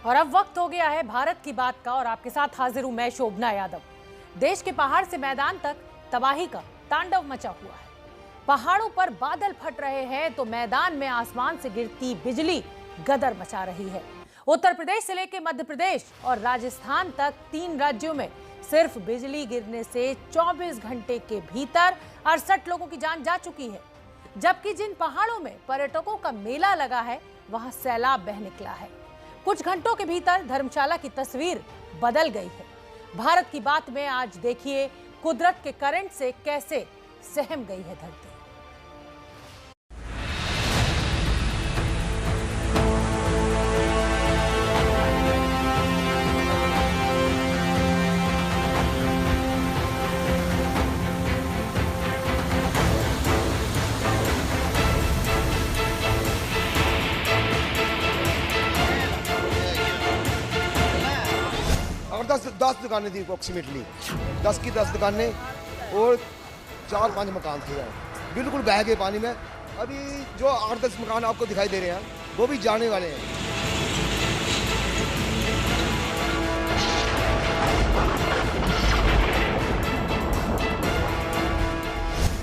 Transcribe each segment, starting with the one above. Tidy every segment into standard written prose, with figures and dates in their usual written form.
और अब वक्त हो गया है भारत की बात का और आपके साथ हाजिर हूं मैं शोभना यादव। देश के पहाड़ से मैदान तक तबाही का तांडव मचा हुआ है। पहाड़ों पर बादल फट रहे हैं तो मैदान में आसमान से गिरती बिजली गदर मचा रही है। उत्तर प्रदेश से लेकर मध्य प्रदेश और राजस्थान तक 3 राज्यों में सिर्फ बिजली गिरने से 24 घंटे के भीतर 68 लोगों की जान जा चुकी है। जबकि जिन पहाड़ों में पर्यटकों का मेला लगा है वहां सैलाब बह निकला है। कुछ घंटों के भीतर धर्मशाला की तस्वीर बदल गई है। भारत की बात में आज देखिए कुदरत के करंट से कैसे सहम गई है धरती। और 10 दुकानें थी अप्रोक्सीमेटली 10 की 10 दुकानें और 4-5 मकान थे यार, बिल्कुल बह गए पानी में। अभी जो 8-10 मकान आपको दिखाई दे रहे हैं वो भी जाने वाले हैं।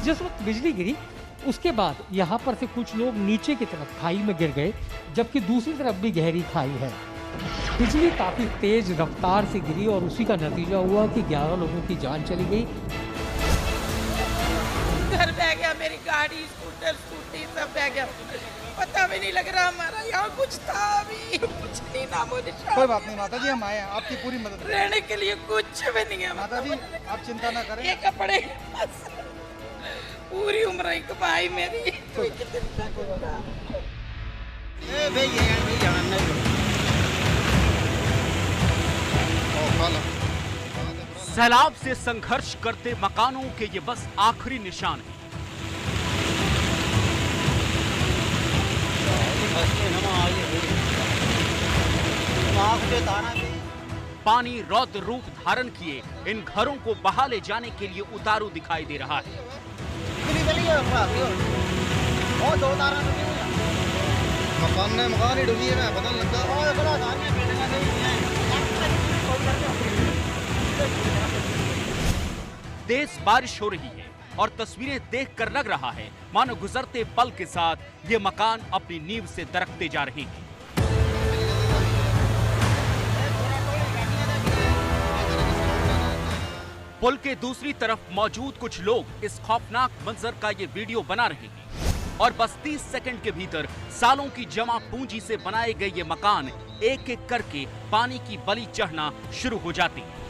जिस वक्त बिजली गिरी उसके बाद यहाँ पर से कुछ लोग नीचे की तरफ खाई में गिर गए, जबकि दूसरी तरफ भी गहरी खाई है। बिजली काफी तेज रफ्तार से गिरी और उसी का नतीजा हुआ कि 11 लोगों की जान चली गई। घर बह गया, मेरी गाड़ी स्कूटर स्कूटी सब बह गया, पता भी नहीं लग रहा हमारा यहाँ कुछ था अभी, कुछ नहीं नामो निशान। कोई बात नहीं माता जी, हम आए हैं आपकी पूरी मदद। रहने के लिए कुछ भी नहीं है माता जी, आप चिंता ना करें। ये कपड़े पूरी उम्र ही कमाई मेरी। सैलाब से संघर्ष करते मकानों के ये बस आखिरी निशान है। पानी रौद्र रूप धारण किए इन घरों को बहा ले जाने के लिए उतारू दिखाई दे रहा है। मकान ही डूबी है, पता नहीं लगता। तेज बारिश हो रही है और तस्वीरें देखकर लग रहा है मानो गुजरते पल के साथ ये मकान अपनी नींव से दरकते जा रहे हैं। पुल के दूसरी तरफ मौजूद कुछ लोग इस खौफनाक मंजर का ये वीडियो बना रहे हैं और बस 30 सेकंड के भीतर सालों की जमा पूंजी से बनाए गए ये मकान एक एक करके पानी की बलि चढ़ना शुरू हो जाते हैं।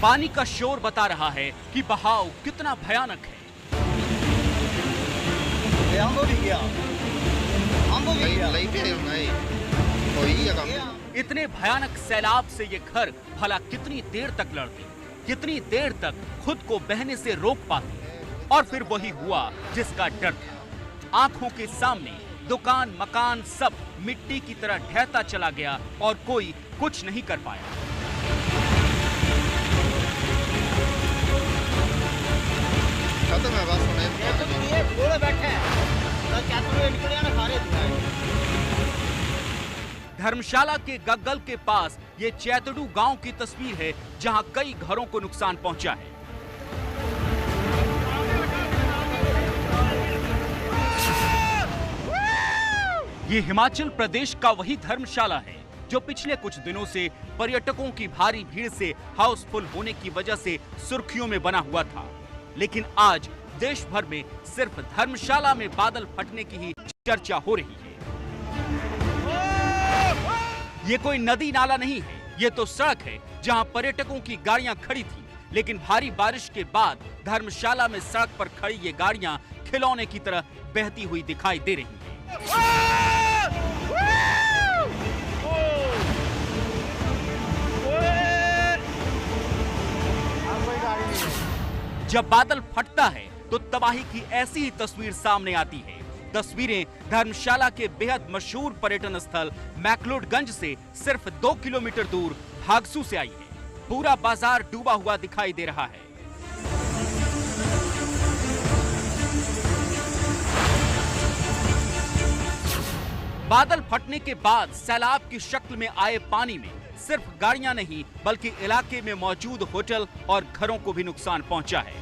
पानी का शोर बता रहा है कि बहाव कितना भयानक है। इतने भयानक सैलाब से ये घर भला कितनी देर तक लड़ते, कितनी देर तक खुद को बहने से रोक पाते। और फिर वही हुआ जिसका डर था। आंखों के सामने दुकान मकान सब मिट्टी की तरह ढहता चला गया और कोई कुछ नहीं कर पाया। धर्मशाला के गग्गल के पास ये चैतडू गांव की तस्वीर है जहां कई घरों को नुकसान पहुंचा है। ये हिमाचल प्रदेश का वही धर्मशाला है जो पिछले कुछ दिनों से पर्यटकों की भारी भीड़ से हाउसफुल होने की वजह से सुर्खियों में बना हुआ था। लेकिन आज देश भर में सिर्फ धर्मशाला में बादल फटने की ही चर्चा हो रही है। ये कोई नदी नाला नहीं है, ये तो सड़क है जहां पर्यटकों की गाड़ियां खड़ी थी। लेकिन भारी बारिश के बाद धर्मशाला में सड़क पर खड़ी ये गाड़ियां खिलौने की तरह बहती हुई दिखाई दे रही हैं। जब बादल फटता है तो तबाही की ऐसी ही तस्वीर सामने आती है। तस्वीरें धर्मशाला के बेहद मशहूर पर्यटन स्थल मैक्लोडगंज से सिर्फ 2 किलोमीटर दूर भागसू से आई है। पूरा बाजार डूबा हुआ दिखाई दे रहा है। बादल फटने के बाद सैलाब की शक्ल में आए पानी में सिर्फ गाड़ियां नहीं बल्कि इलाके में मौजूद होटल और घरों को भी नुकसान पहुंचा है।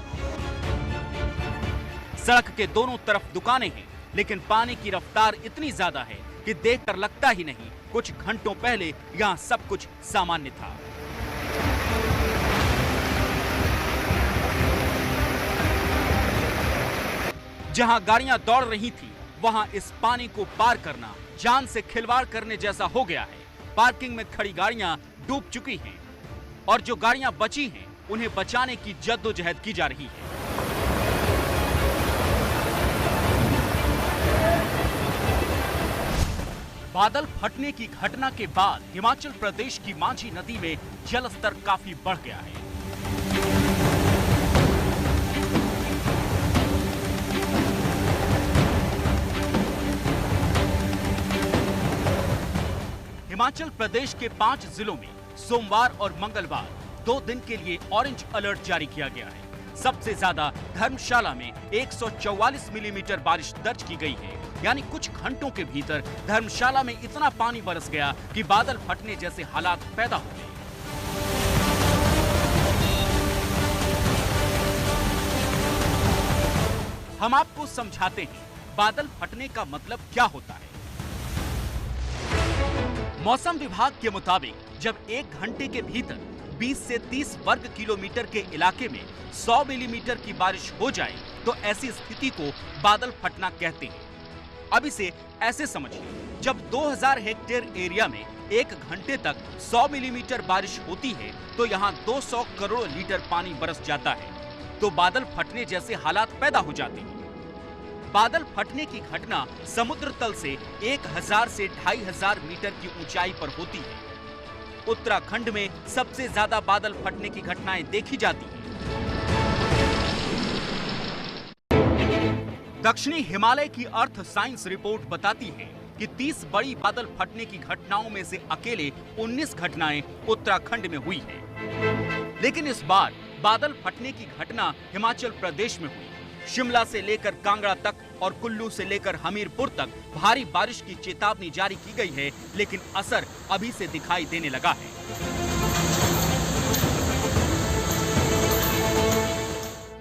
सड़क के दोनों तरफ दुकानें हैं, लेकिन पानी की रफ्तार इतनी ज्यादा है कि देखकर लगता ही नहीं कुछ घंटों पहले यहां सब कुछ सामान्य था। जहां गाड़ियां दौड़ रही थी, वहां इस पानी को पार करना जान से खिलवाड़ करने जैसा हो गया है। पार्किंग में खड़ी गाड़ियां डूब चुकी हैं और जो गाड़ियां बची हैं उन्हें बचाने की जद्दोजहद की जा रही है। बादल फटने की घटना के बाद हिमाचल प्रदेश की मांझी नदी में जलस्तर काफी बढ़ गया है। हिमाचल प्रदेश के 5 जिलों में सोमवार और मंगलवार 2 दिन के लिए ऑरेंज अलर्ट जारी किया गया है। सबसे ज्यादा धर्मशाला में 144 मिलीमीटर बारिश दर्ज की गई है। यानी कुछ घंटों के भीतर धर्मशाला में इतना पानी बरस गया कि बादल फटने जैसे हालात पैदा हो गए। हम आपको समझाते हैं बादल फटने का मतलब क्या होता है। मौसम विभाग के मुताबिक जब 1 घंटे के भीतर 20 से 30 वर्ग किलोमीटर के इलाके में 100 मिलीमीटर की बारिश हो जाए तो ऐसी स्थिति को बादल फटना कहते हैं। अब इसे ऐसे समझिए, जब 2000 हेक्टेयर एरिया में 1 घंटे तक 100 मिलीमीटर बारिश होती है तो यहाँ 200 करोड़ लीटर पानी बरस जाता है, तो बादल फटने जैसे हालात पैदा हो जाते हैं। बादल फटने की घटना समुद्र तल से 1000 से 2500 मीटर की ऊंचाई पर होती है। उत्तराखंड में सबसे ज्यादा बादल फटने की घटनाएं देखी जाती हैं। दक्षिणी हिमालय की अर्थ साइंस रिपोर्ट बताती है कि 30 बड़ी बादल फटने की घटनाओं में से अकेले 19 घटनाएं उत्तराखंड में हुई है। लेकिन इस बार बादल फटने की घटना हिमाचल प्रदेश में हुई। शिमला से लेकर कांगड़ा तक और कुल्लू से लेकर हमीरपुर तक भारी बारिश की चेतावनी जारी की गई है, लेकिन असर अभी से दिखाई देने लगा है।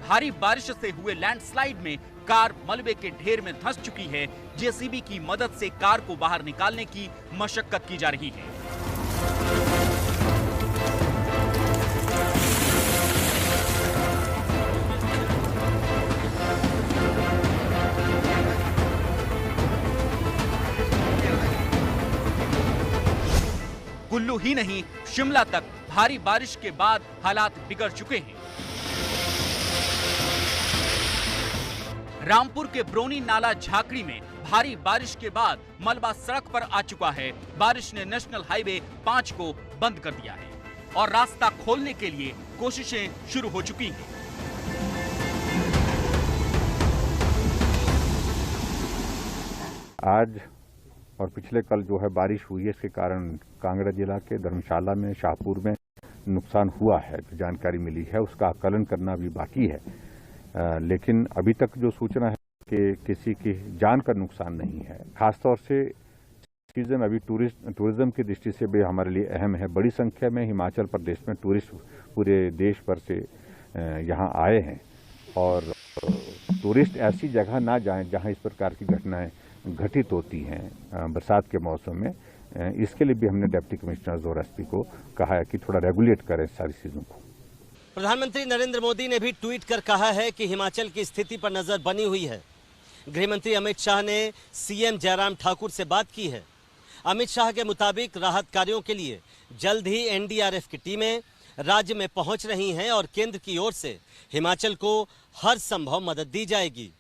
भारी बारिश से हुए लैंडस्लाइड में कार मलबे के ढेर में धंस चुकी है। जेसीबी की मदद से कार को बाहर निकालने की मशक्कत की जा रही है। कुल्लू ही नहीं, शिमला तक भारी बारिश के बाद हालात बिगड़ चुके हैं। रामपुर के ब्रोनी नाला झाकड़ी में भारी बारिश के बाद मलबा सड़क पर आ चुका है। बारिश ने नेशनल हाईवे 5 को बंद कर दिया है और रास्ता खोलने के लिए कोशिशें शुरू हो चुकी हैं। आज और पिछले कल जो है बारिश हुई है, इसके कारण कांगड़ा जिला के धर्मशाला में, शाहपुर में नुकसान हुआ है। जो जानकारी मिली है उसका आकलन करना भी बाकी है, लेकिन अभी तक जो सूचना है कि किसी की जान का नुकसान नहीं है। खासतौर से सीजन अभी टूरिज्म की दृष्टि से भी हमारे लिए अहम है। बड़ी संख्या में हिमाचल प्रदेश में टूरिस्ट पूरे देश भर से यहाँ आए हैं और टूरिस्ट ऐसी जगह ना जाएं जहाँ इस प्रकार की घटनाएं घटित होती हैं बरसात के मौसम में। इसके लिए भी हमने डिप्टी कमिश्नर और एसपी को कहा है कि थोड़ा रेगुलेट करें सारी चीजों को। प्रधानमंत्री नरेंद्र मोदी ने भी ट्वीट कर कहा है कि हिमाचल की स्थिति पर नजर बनी हुई है। गृहमंत्री अमित शाह ने सीएम जयराम ठाकुर से बात की है। अमित शाह के मुताबिक राहत कार्यों के लिए जल्द ही एनडीआरएफ की टीमें राज्य में पहुंच रही हैं और केंद्र की ओर से हिमाचल को हर संभव मदद दी जाएगी।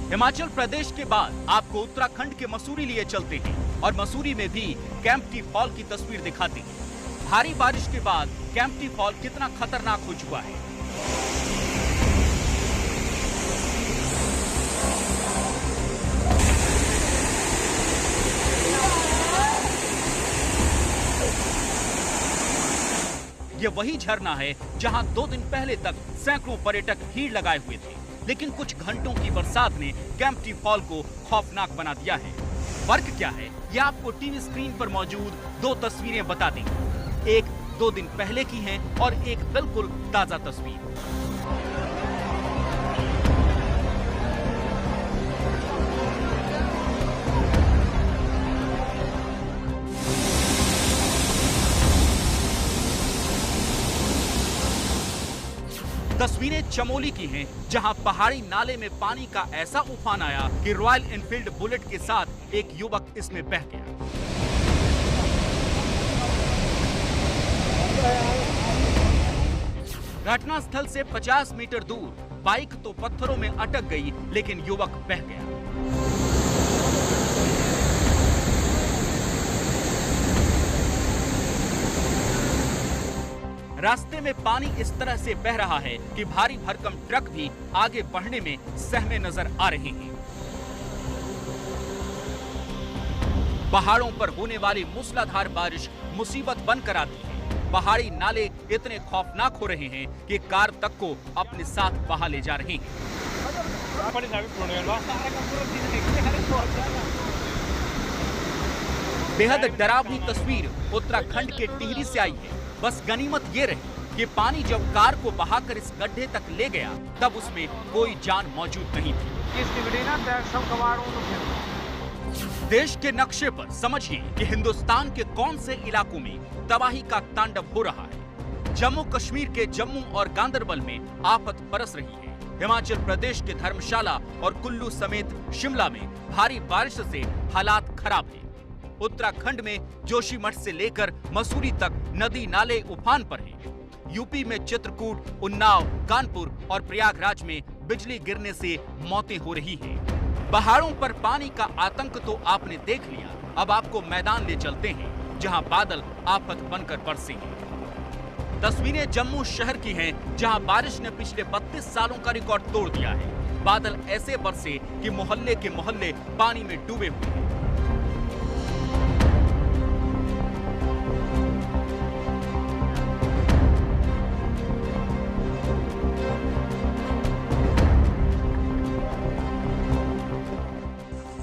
हिमाचल प्रदेश के बाद आपको उत्तराखंड के मसूरी लिए चलते हैं और मसूरी में भी कैंपटी फॉल की तस्वीर दिखाते हैं। भारी बारिश के बाद कैंपटी फॉल कितना खतरनाक हो चुका है। ये वही झरना है जहां 2 दिन पहले तक सैकड़ों पर्यटक भीड़ लगाए हुए थे, लेकिन कुछ घंटों की बरसात ने केम्प्टी फॉल को खौफनाक बना दिया है। फर्क क्या है, ये आपको टीवी स्क्रीन पर मौजूद 2 तस्वीरें बता देंगी। एक 2 दिन पहले की है और एक बिल्कुल ताजा तस्वीर। तस्वीरें चमोली की हैं, जहां पहाड़ी नाले में पानी का ऐसा उफान आया कि रॉयल एनफील्ड बुलेट के साथ एक युवक इसमें बह गया। घटनास्थल से 50 मीटर दूर बाइक तो पत्थरों में अटक गई, लेकिन युवक बह गया। रास्ते में पानी इस तरह से बह रहा है कि भारी भरकम ट्रक भी आगे बढ़ने में सहमे नजर आ रहे हैं। पहाड़ों पर होने वाली मूसलाधार बारिश मुसीबत बनकर आती है। पहाड़ी नाले इतने खौफनाक हो रहे हैं कि कार तक को अपने साथ बहा ले जा रहे हैं। बेहद डरावनी तस्वीर उत्तराखंड के टिहरी से आई है। बस गनीमत ये रही कि पानी जब कार को बहाकर इस गड्ढे तक ले गया, तब उसमें कोई जान मौजूद नहीं थी। देश के नक्शे पर समझिए कि हिंदुस्तान के कौन से इलाकों में तबाही का तांडव हो रहा है। जम्मू कश्मीर के जम्मू और गांदरबल में आफत बरस रही है। हिमाचल प्रदेश के धर्मशाला और कुल्लू समेत शिमला में भारी बारिश से हालात खराब है। उत्तराखंड में जोशीमठ से लेकर मसूरी तक नदी नाले उफान पर हैं। यूपी में चित्रकूट, उन्नाव, कानपुर और प्रयागराज में बिजली गिरने से मौतें हो रही हैं। पहाड़ों पर पानी का आतंक तो आपने देख लिया, अब आपको मैदान ले चलते हैं जहां बादल आफत बनकर बरसे हैं। तस्वीरें जम्मू शहर की हैं, जहां बारिश ने पिछले 32 सालों का रिकॉर्ड तोड़ दिया है। बादल ऐसे बरसे कि मोहल्ले के मोहल्ले पानी में डूबे हुए हैं।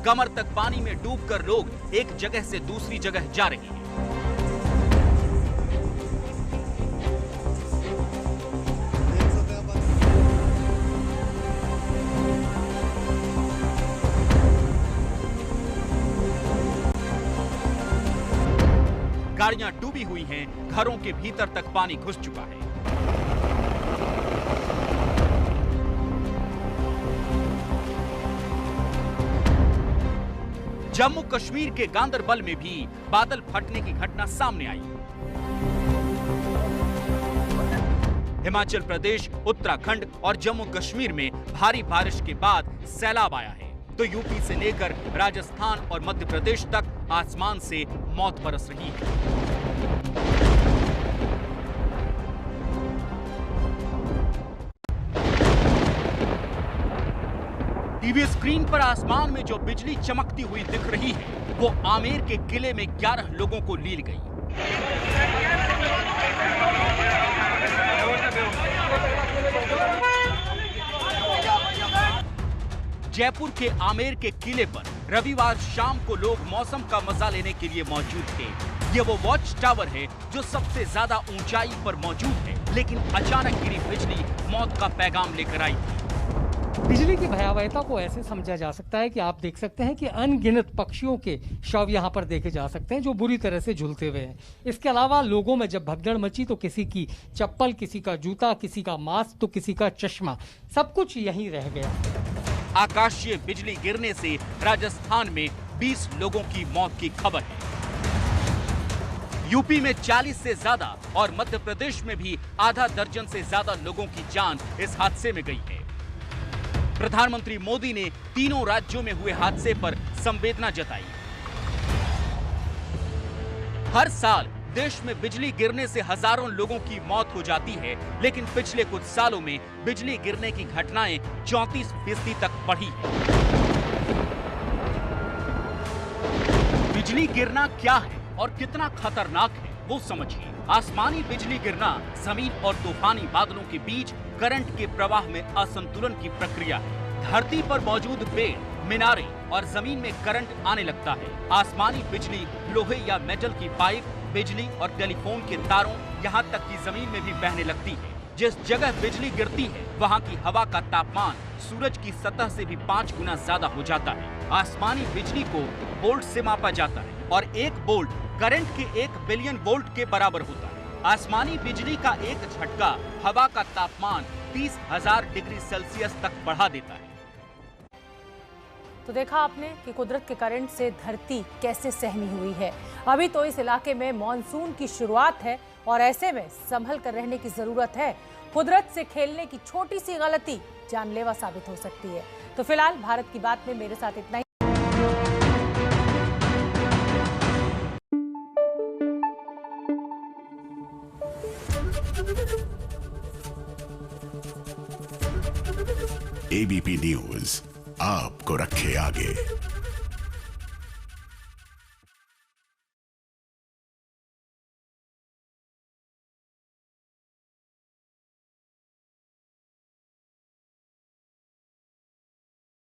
कमर तक पानी में डूबकर लोग एक जगह से दूसरी जगह जा रहे हैं। गाड़ियां डूबी हुई हैं, घरों के भीतर तक पानी घुस चुका है। जम्मू कश्मीर के गांदरबल में भी बादल फटने की घटना सामने आई। हिमाचल प्रदेश, उत्तराखंड और जम्मू कश्मीर में भारी बारिश के बाद सैलाब आया है, तो यूपी से लेकर राजस्थान और मध्य प्रदेश तक आसमान से मौत बरस रही है। टीवी स्क्रीन पर आसमान में जो बिजली चमकती हुई दिख रही है, वो आमेर के किले में 11 लोगों को लील गई। जयपुर के आमेर के किले पर रविवार शाम को लोग मौसम का मजा लेने के लिए मौजूद थे। ये वो वॉच टावर है जो सबसे ज्यादा ऊंचाई पर मौजूद है, लेकिन अचानक गिरी बिजली मौत का पैगाम लेकर आई थी। बिजली की भयावहता को ऐसे समझा जा सकता है कि आप देख सकते हैं कि अनगिनत पक्षियों के शव यहाँ पर देखे जा सकते हैं जो बुरी तरह से झुलते हुए हैं। इसके अलावा लोगों में जब भगदड़ मची तो किसी की चप्पल, किसी का जूता, किसी का मास्क तो किसी का चश्मा, सब कुछ यहीं रह गया। आकाशीय बिजली गिरने से राजस्थान में 20 लोगों की मौत की खबर है। यूपी में 40 से ज्यादा और मध्य प्रदेश में भी आधा दर्जन से ज्यादा लोगों की जान इस हादसे में गई है। प्रधानमंत्री मोदी ने तीनों राज्यों में हुए हादसे पर संवेदना जताई। हर साल देश में बिजली गिरने से हजारों लोगों की मौत हो जाती है, लेकिन पिछले कुछ सालों में बिजली गिरने की घटनाएं 34% तक बढ़ी है। बिजली गिरना क्या है और कितना खतरनाक है, वो समझिए। आसमानी बिजली गिरना जमीन और तूफानी बादलों के बीच करंट के प्रवाह में असंतुलन की प्रक्रिया है। धरती पर मौजूद पेड़, मीनारे और जमीन में करंट आने लगता है। आसमानी बिजली लोहे या मेटल की पाइप, बिजली और टेलीफोन के तारों, यहाँ तक कि जमीन में भी बहने लगती है। जिस जगह बिजली गिरती है वहाँ की हवा का तापमान सूरज की सतह से भी 5 गुना ज्यादा हो जाता है। आसमानी बिजली को वोल्ट से मापा जाता है और 1 वोल्ट करंट के 1 बिलियन वोल्ट के बराबर होता है। आसमानी बिजली का एक झटका हवा का तापमान 30,000 डिग्री सेल्सियस तक बढ़ा देता है। तो देखा आपने कि कुदरत के करंट से धरती कैसे सहमी हुई है। अभी तो इस इलाके में मॉनसून की शुरुआत है और ऐसे में संभल कर रहने की जरूरत है। कुदरत से खेलने की छोटी सी गलती जानलेवा साबित हो सकती है। तो फिलहाल भारत की बात में मेरे साथ इतना ही। एबीपी न्यूज आपको रखे आगे।